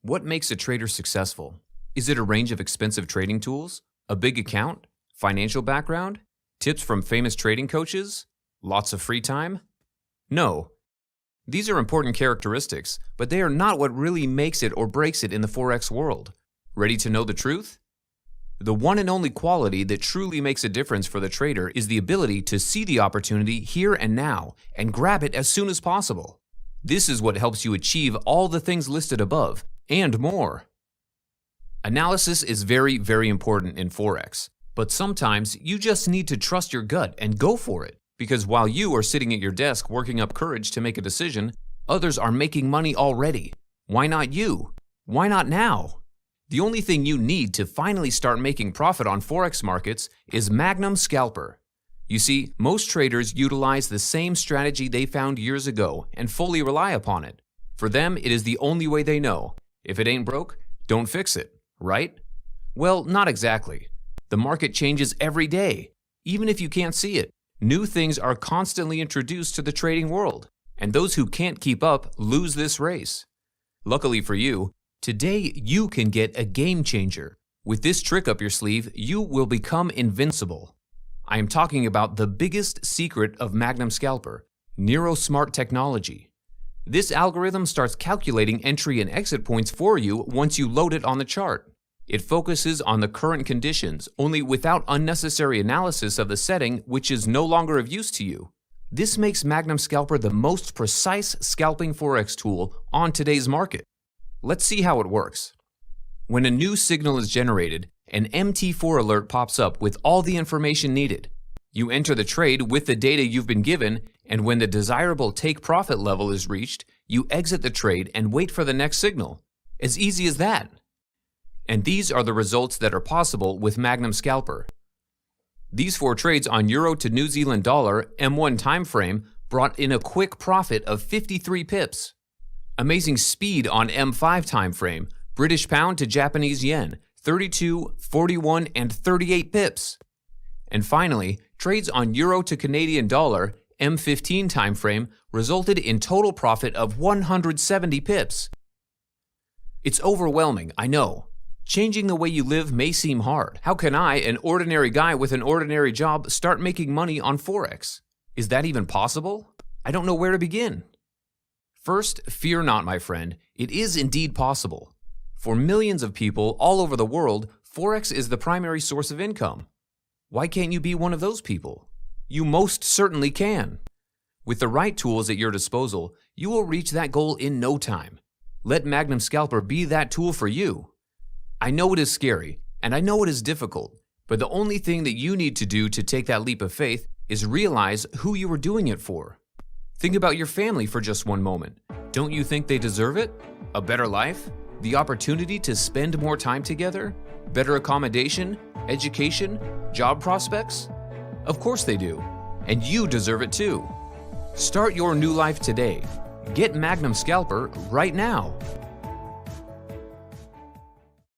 What makes a trader successful? Is it a range of expensive trading tools? A big account? Financial background? Tips from famous trading coaches? Lots of free time? No. These are important characteristics, but they are not what really makes it or breaks it in the Forex world. Ready to know the truth? The one and only quality that truly makes a difference for the trader is the ability to see the opportunity here and now and grab it as soon as possible. This is what helps you achieve all the things listed above and more. Analysis is very, very important in Forex, but sometimes you just need to trust your gut and go for it, because while you are sitting at your desk working up courage to make a decision, others are making money already. Why not you? Why not now? The only thing you need to finally start making profit on Forex markets is Magnum Scalper. You see, most traders utilize the same strategy they found years ago and fully rely upon it. For them, it is the only way they know. If it ain't broke, don't fix it, right? Well, not exactly. The market changes every day. Even if you can't see it, new things are constantly introduced to the trading world, and those who can't keep up lose this race. Luckily for you, today you can get a game changer. With this trick up your sleeve, you will become invincible. I am talking about the biggest secret of Magnum Scalper, NeuroSmart technology. This algorithm starts calculating entry and exit points for you once you load it on the chart. It focuses on the current conditions, only without unnecessary analysis of the setting, which is no longer of use to you. This makes Magnum Scalper the most precise scalping Forex tool on today's market. Let's see how it works. When a new signal is generated, an MT4 alert pops up with all the information needed. You enter the trade with the data you've been given, and when the desirable take profit level is reached, you exit the trade and wait for the next signal. As easy as that. And these are the results that are possible with Magnum Scalper. These 4 trades on Euro to New Zealand dollar M1 time frame brought in a quick profit of 53 pips. Amazing speed on M5 time frame, British pound to Japanese yen, 32, 41, and 38 pips. And finally, trades on Euro to Canadian dollar M15 time frame resulted in total profit of 170 pips. It's overwhelming, I know. Changing the way you live may seem hard. How can I, an ordinary guy with an ordinary job, start making money on Forex? Is that even possible? I don't know where to begin. First, fear not, my friend. It is indeed possible. For millions of people all over the world, Forex is the primary source of income. Why can't you be one of those people? You most certainly can. With the right tools at your disposal, you will reach that goal in no time. Let Magnum Scalper be that tool for you. I know it is scary, and I know it is difficult, but the only thing that you need to do to take that leap of faith is realize who you are doing it for. Think about your family for just one moment. Don't you think they deserve it? A better life? The opportunity to spend more time together? Better accommodation? Education? Job prospects? Of course they do. And you deserve it too. Start your new life today. Get Magnum Scalper right now.